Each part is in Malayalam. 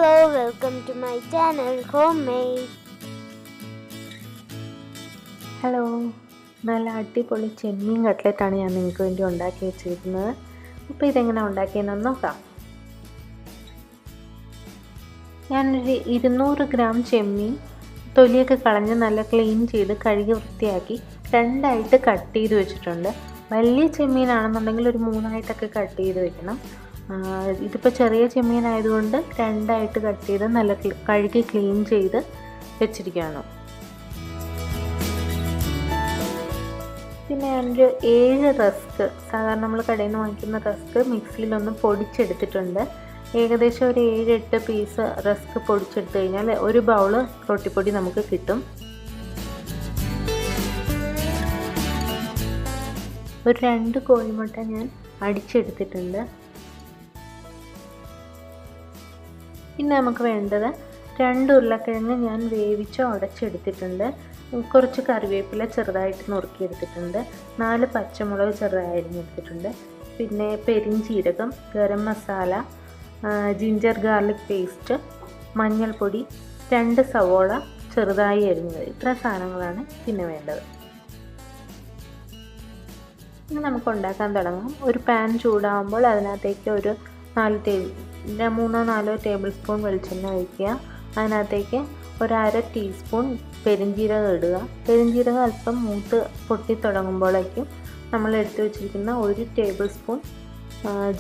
Hello, welcome to my channel Homemade. Hello, നല്ല അടിപൊളി ചെമ്മീൻ കട്ട്ലറ്റാണ് ഞാൻ നിങ്ങൾക്ക് വേണ്ടി ഉണ്ടാക്കി വെച്ചിരിക്കുന്നത്. അപ്പോൾ ഇതെങ്ങനെ ഉണ്ടാക്കിയെന്ന് നോക്കാം. ഞാനൊരു 200 ഗ്രാം ചെമ്മീൻ തൊലിയൊക്കെ കളഞ്ഞ് നല്ല ക്ലീൻ ചെയ്ത് കഴുകി വൃത്തിയാക്കി 2ആയിട്ട് കട്ട് ചെയ്ത് വെച്ചിട്ടുണ്ട്. വലിയ ചെമ്മീനാണെന്നുണ്ടെങ്കിൽ ഒരു 3ആയിട്ടൊക്കെ കട്ട് ചെയ്ത് വെക്കണം. ഇതിപ്പോൾ ചെറിയ ചെമ്മീൻ ആയതുകൊണ്ട് 2ആയിട്ട് കട്ട് ചെയ്ത് നല്ല കഴുകി ക്ലീൻ ചെയ്ത് വെച്ചിരിക്കുകയാണ്. പിന്നെ ഞാനൊരു 7 റസ്ക്, സാധാരണ നമ്മൾ കടയിൽ നിന്ന് വാങ്ങിക്കുന്ന റസ്ക് മിക്സിയിലൊന്ന് പൊടിച്ചെടുത്തിട്ടുണ്ട്. ഏകദേശം ഒരു 7-8 പീസ് റസ്ക് പൊടിച്ചെടുത്ത് കഴിഞ്ഞാൽ ഒരു ബൗള് റൊട്ടിപ്പൊടി നമുക്ക് കിട്ടും. ഒരു 2 കോഴിമുട്ട ഞാൻ അടിച്ചെടുത്തിട്ടുണ്ട്. പിന്നെ നമുക്ക് വേണ്ടത് 2 ഉരുളക്കിഴങ്ങ് ഞാൻ വേവിച്ച് ഉടച്ചെടുത്തിട്ടുണ്ട്. കുറച്ച് കറിവേപ്പില ചെറുതായിട്ട് നുറുക്കിയെടുത്തിട്ടുണ്ട്. 4 പച്ചമുളക് ചെറുതായി അരിഞ്ഞെടുത്തിട്ടുണ്ട്. പിന്നെ പെരിഞ്ചീരകം, garam masala, ginger garlic paste, മഞ്ഞൾപ്പൊടി, 2 സവോള ചെറുതായി അരിഞ്ഞത്. ഇത്ര സാധനങ്ങളാണ് പിന്നെ വേണ്ടത്. ഇനി നമുക്ക് ഉണ്ടാക്കാൻ തുടങ്ങാം. ഒരു പാൻ ചൂടാകുമ്പോൾ അതിനകത്തേക്ക് ഒരു 3-4 ടേബിൾ സ്പൂൺ വെളിച്ചെണ്ണ ഒഴിക്കുക. അതിനകത്തേക്ക് ഒരു 1/2 ടീസ്പൂൺ പെരിഞ്ചീരകം ഇടുക. പെരിഞ്ചീരകം അല്പം മൂത്ത് പൊട്ടി തുടങ്ങുമ്പോഴേക്കും നമ്മൾ എടുത്തു വെച്ചിരിക്കുന്ന 1 table spoon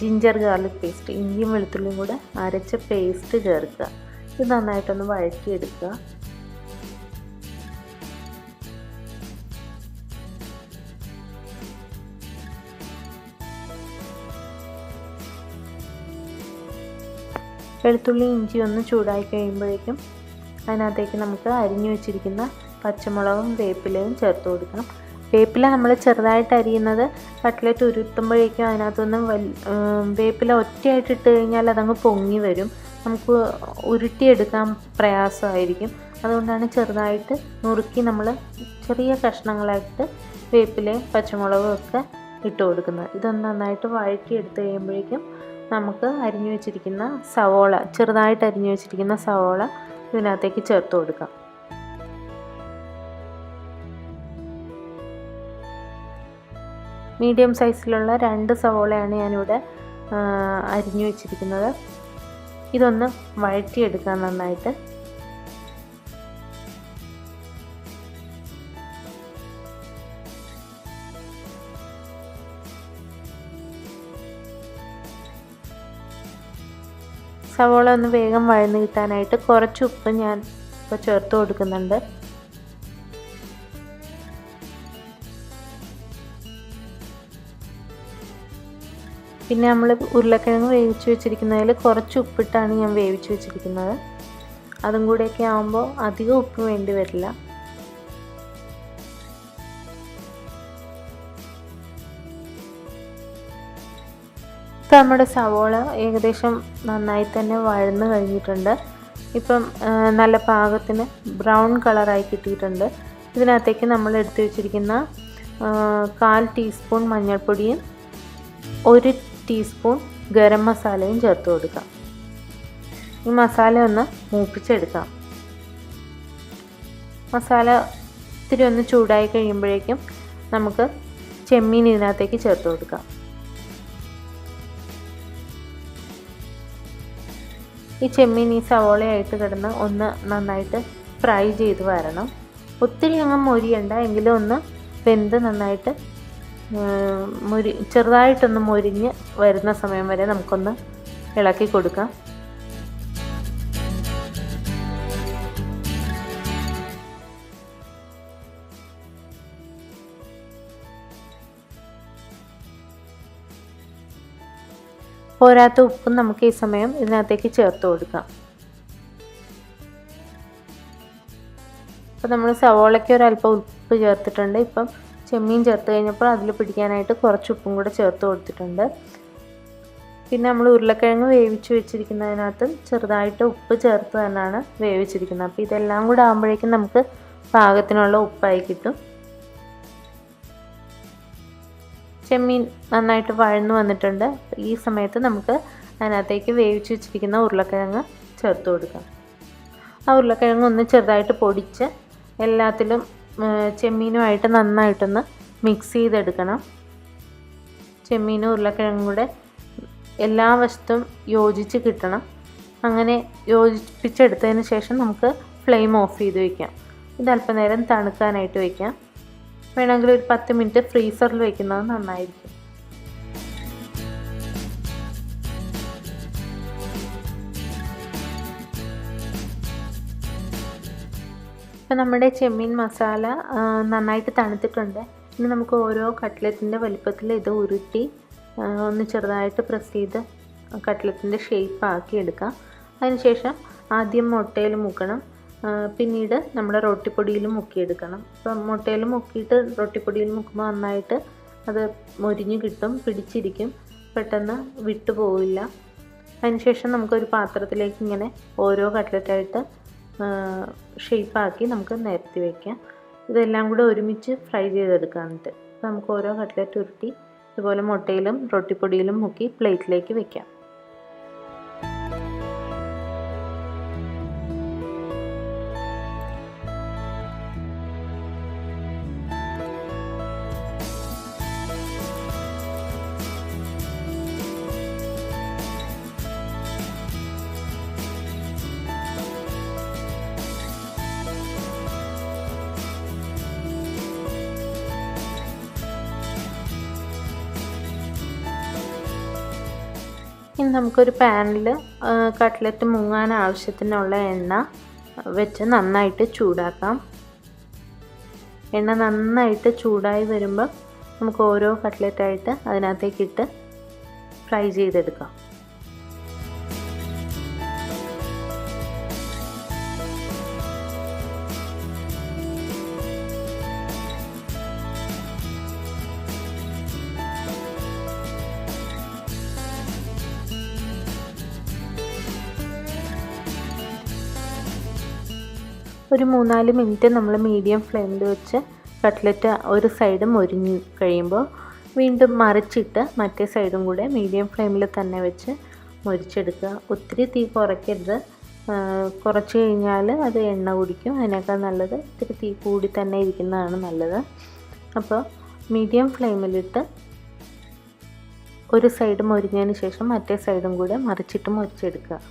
ginger garlic paste, ഇഞ്ചിയും വെളുത്തുള്ളിയും കൂടെ അരച്ച പേസ്റ്റ് ചേർക്കുക. ഇത് നന്നായിട്ടൊന്ന് വഴറ്റിയെടുക്കുക. വെളുത്തുള്ളി ഇഞ്ചി ഒന്ന് ചൂടായി കഴിയുമ്പോഴേക്കും അതിനകത്തേക്ക് നമുക്ക് അരിഞ്ഞു വെച്ചിരിക്കുന്ന പച്ചമുളകും വേപ്പിലയും ചേർത്ത് കൊടുക്കണം. വേപ്പില നമ്മൾ ചെറുതായിട്ട് അരിയുന്നത് കട്ട്ലറ്റ് ഉരുട്ടുമ്പോഴേക്കും അതിനകത്തൊന്നും വേപ്പില ഒറ്റയായിട്ട് ഇട്ട് കഴിഞ്ഞാൽ അതങ്ങ് പൊങ്ങി വരും, നമുക്ക് ഉരുട്ടിയെടുക്കാൻ പ്രയാസമായിരിക്കും. അതുകൊണ്ടാണ് ചെറുതായിട്ട് നുറുക്കി നമ്മൾ ചെറിയ കഷ്ണങ്ങളായിട്ട് വേപ്പിലയും പച്ചമുളകും ഒക്കെ ഇട്ട് കൊടുക്കുന്നത്. ഇതൊന്ന് നന്നായിട്ട് വഴറ്റിയെടുത്ത് കഴിയുമ്പോഴേക്കും നമുക്ക് അരിഞ്ഞു വെച്ചിരിക്കുന്ന സവോള, ചെറുതായിട്ട് അരിഞ്ഞു വെച്ചിരിക്കുന്ന സവോള ഇതിനകത്തേക്ക് ചേർത്ത് കൊടുക്കാം. മീഡിയം സൈസിലുള്ള 2 സവോളയാണ് ഞാനിവിടെ അരിഞ്ഞു വെച്ചിരിക്കുന്നത്. ഇതൊന്ന് വഴറ്റിയെടുക്കാം നന്നായിട്ട്. സവോള ഒന്ന് വേഗം വഴന്ന് കിട്ടാനായിട്ട് കുറച്ച് ഉപ്പ് ഞാൻ ഇപ്പോൾ ചേർത്ത് കൊടുക്കുന്നുണ്ട്. പിന്നെ നമ്മൾ ഉരുളക്കിഴങ്ങ് വേവിച്ച് വെച്ചിരിക്കുന്നതിൽ കുറച്ച് ഉപ്പിട്ടാണ് ഞാൻ വേവിച്ച് വെച്ചിരിക്കുന്നത്. അതും കൂടെയൊക്കെ ആകുമ്പോൾ അധികം ഉപ്പ് വേണ്ടി വരില്ല. ഇപ്പം നമ്മുടെ സവോള ഏകദേശം നന്നായി തന്നെ വഴന്ന് കഴിഞ്ഞിട്ടുണ്ട്. ഇപ്പം നല്ല പാകത്തിന് ബ്രൗൺ കളറായി കിട്ടിയിട്ടുണ്ട്. ഇതിനകത്തേക്ക് നമ്മൾ എടുത്തു വെച്ചിരിക്കുന്ന 1/4 ടീസ്പൂൺ മഞ്ഞൾപ്പൊടിയും 1 ടീസ്പൂൺ ഗരം മസാലയും ചേർത്ത് കൊടുക്കാം. ഈ മസാല ഒന്ന് മൂപ്പിച്ചെടുക്കാം. മസാല ഇത്തിരി ഒന്ന് ചൂടായി കഴിയുമ്പോഴേക്കും നമുക്ക് ചെമ്മീൻ ഇതിനകത്തേക്ക് ചേർത്ത് കൊടുക്കാം. ഈ ചെമ്മീൻ ഈ സവോളയായിട്ട് കിടന്ന് ഒന്ന് നന്നായിട്ട് ഫ്രൈ ചെയ്ത് വരണം. ഒത്തിരി അങ്ങ് മൊരിയണ്ട, എങ്കിലും ഒന്ന് വെന്ത് നന്നായിട്ട് ചെറുതായിട്ടൊന്ന് മൊരിഞ്ഞ് വരുന്ന സമയം വരെ നമുക്കൊന്ന് ഇളക്കി കൊടുക്കാം. പോരാത്ത ഉപ്പും നമുക്ക് ഈ സമയം ഇതിനകത്തേക്ക് ചേർത്ത് കൊടുക്കാം. അപ്പോൾ നമ്മൾ സവോളയ്ക്ക് ഒരല്പം ഉപ്പ് ചേർത്തിട്ടുണ്ട്. ഇപ്പം ചെമ്മീൻ ചേർത്ത് കഴിഞ്ഞപ്പോൾ അതിൽ പിടിക്കാനായിട്ട് കുറച്ച് ഉപ്പും കൂടെ ചേർത്ത് കൊടുത്തിട്ടുണ്ട്. പിന്നെ നമ്മൾ ഉരുളക്കിഴങ്ങ് വേവിച്ച് വെച്ചിരിക്കുന്നതിനകത്ത് ചെറുതായിട്ട് ഉപ്പ് ചേർത്ത് തന്നെയാണ് വേവിച്ചിരിക്കുന്നത്. അപ്പോൾ ഇതെല്ലാം കൂടെ ആകുമ്പോഴേക്കും നമുക്ക് പാകത്തിനുള്ള ഉപ്പായി കിട്ടും. ചെമ്മീൻ നന്നായിട്ട് വഴന്നു വന്നിട്ടുണ്ട്. ഈ സമയത്ത് നമുക്ക് അതിനകത്തേക്ക് വേവിച്ച് വെച്ചിരിക്കുന്ന ഉരുളക്കിഴങ്ങ് ചേർത്ത് കൊടുക്കാം. ആ ഉരുളക്കിഴങ്ങ് ഒന്ന് ചെറുതായിട്ട് പൊടിച്ച് എല്ലാത്തിലും ചെമ്മീനുമായിട്ട് നന്നായിട്ടൊന്ന് മിക്സ് ചെയ്തെടുക്കണം. ചെമ്മീനും ഉരുളക്കിഴങ്ങും കൂടെ എല്ലാ വശത്തും യോജിച്ച് കിട്ടണം. അങ്ങനെ യോജിപ്പിച്ചെടുത്തതിന് ശേഷം നമുക്ക് ഫ്ലെയിം ഓഫ് ചെയ്ത് വയ്ക്കാം. ഇത് അല്പനേരം തണുക്കാനായിട്ട് വയ്ക്കാം. വേണമെങ്കിൽ ഒരു 10 മിനിറ്റ് ഫ്രീസറിൽ വയ്ക്കുന്നത് നന്നായിരിക്കും. ഇപ്പം നമ്മുടെ ചെമ്മീൻ മസാല നന്നായിട്ട് തണുത്തിട്ടുണ്ട്. ഇനി നമുക്ക് ഓരോ കട്ട്ലറ്റിൻ്റെ വലിപ്പത്തിൽ ഇത് ഉരുട്ടി ഒന്ന് ചെറുതായിട്ട് പ്രസ് ചെയ്ത് കട്ട്ലറ്റിൻ്റെ ഷേപ്പ് ആക്കി എടുക്കാം. അതിനുശേഷം ആദ്യം മുട്ടയിൽ മുക്കണം, പിന്നീട് നമ്മുടെ റൊട്ടിപ്പൊടിയിൽ മുക്കിയെടുക്കണം. അപ്പം മുട്ടയിൽ മുക്കിയിട്ട് റൊട്ടിപ്പൊടിയിൽ മുക്കുമ്പോൾ നന്നായിട്ട് അത് മൊരിഞ്ഞ് കിട്ടും, പിടിച്ചിരിക്കും, പെട്ടെന്ന് വിട്ടു പോവില്ല. അതിനുശേഷം നമുക്കൊരു പാത്രത്തിലേക്ക് ഇങ്ങനെ ഓരോ കട്ട്ലറ്റായിട്ട് ഷേപ്പാക്കി നമുക്ക് നിരത്തി വയ്ക്കാം. ഇതെല്ലാം കൂടെ ഒരുമിച്ച് ഫ്രൈ ചെയ്തെടുക്കാനായിട്ട് നമുക്ക് ഓരോ കട്ട്ലറ്റ് ഉരുട്ടി ഇതുപോലെ മുട്ടയിലും റൊട്ടിപ്പൊടിയിലും മുക്കി പ്ലേറ്റിലേക്ക് വെക്കാം. ഇനി നമുക്കൊരു പാനിൽ കട്ട്ലറ്റ് മുങ്ങാൻ ആവശ്യത്തിനുള്ള എണ്ണ വെച്ച് നന്നായിട്ട് ചൂടാക്കാം. എണ്ണ നന്നായിട്ട് ചൂടായി വരുമ്പോൾ നമുക്ക് ഓരോ കട്ട്ലറ്റായിട്ട് അതിനകത്തേക്കിട്ട് ഫ്രൈ ചെയ്തെടുക്കാം. ഒരു 3-4 മിനിറ്റ് നമ്മൾ മീഡിയം ഫ്ലെയിമിൽ വെച്ച് കട്ട്ലറ്റ് ഒരു സൈഡ് മൊരിഞ്ഞ് കഴിയുമ്പോൾ വീണ്ടും മറിച്ചിട്ട് മറ്റേ സൈഡും കൂടെ മീഡിയം ഫ്ലെയിമിൽ തന്നെ വെച്ച് മൊരിച്ചെടുക്കുക. ഒത്തിരി തീ കുറയ്ക്കരുത്. കുറച്ച് കഴിഞ്ഞാൽ അത് എണ്ണ കുടിക്കും. അതിനേക്കാൾ നല്ലത് ഇത്തിരി തീ കൂടി തന്നെ ഇരിക്കുന്നതാണ് നല്ലത്. അപ്പോൾ മീഡിയം ഫ്ലെയിമിലിട്ട് ഒരു സൈഡ് മൊരിഞ്ഞതിന് ശേഷം മറ്റേ സൈഡും കൂടെ മറിച്ചിട്ട് മൊരിച്ചെടുക്കുക.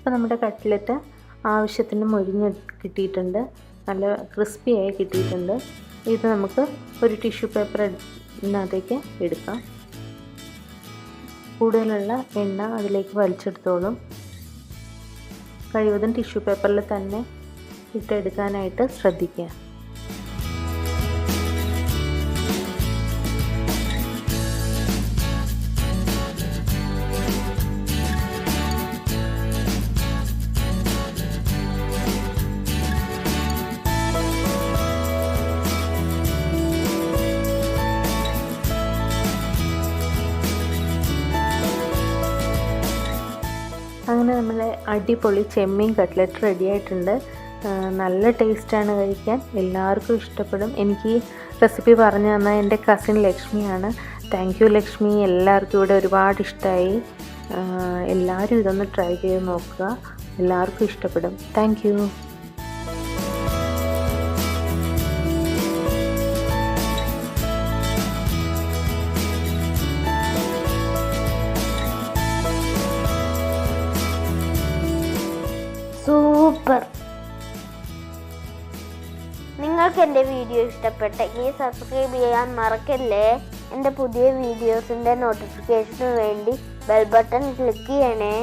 അപ്പോൾ നമ്മുടെ കട്ട്ലറ്റ് ആവശ്യത്തിന് മൊരിഞ്ഞ് കിട്ടിയിട്ടുണ്ട്, നല്ല ക്രിസ്പിയായി കിട്ടിയിട്ടുണ്ട്. ഇത് നമുക്ക് ഒരു ടിഷ്യൂ പേപ്പറിനകത്തേക്ക് എടുക്കാം. കൂടുതലുള്ള എണ്ണ അതിലേക്ക് വലിച്ചെടുത്തോളും. കഴിവതും ടിഷ്യൂ പേപ്പറിൽ തന്നെ ഇട്ടെടുക്കാനായിട്ട് ശ്രദ്ധിക്കുക. അങ്ങനെ നമ്മളെ അടിപൊളി ചെമ്മീൻ കട്ട്ലറ്റ് റെഡി ആയിട്ടുണ്ട്. നല്ല ടേസ്റ്റാണ് കഴിക്കാൻ, എല്ലാവർക്കും ഇഷ്ടപ്പെടും. എനിക്ക് ഈ റെസിപ്പി പറഞ്ഞു തന്ന എൻ്റെ കസിൻ ലക്ഷ്മിയാണ്. Thank you Lakshmi. എല്ലാവർക്കും ഇവിടെ ഒരുപാട് ഇഷ്ടമായി. എല്ലാവരും ഇതൊന്ന് ട്രൈ ചെയ്ത് നോക്കുക, എല്ലാവർക്കും ഇഷ്ടപ്പെടും. Thank you. സൂപ്പർ. നിങ്ങൾക്ക് എൻ്റെ വീഡിയോ ഇഷ്ടപ്പെട്ടെങ്കിൽ സബ്സ്ക്രൈബ് ചെയ്യാൻ മറക്കല്ലേ. എൻ്റെ പുതിയ വീഡിയോസിൻ്റെ നോട്ടിഫിക്കേഷന് വേണ്ടി ബെൽ ബട്ടൺ ക്ലിക്ക് ചെയ്യണേ.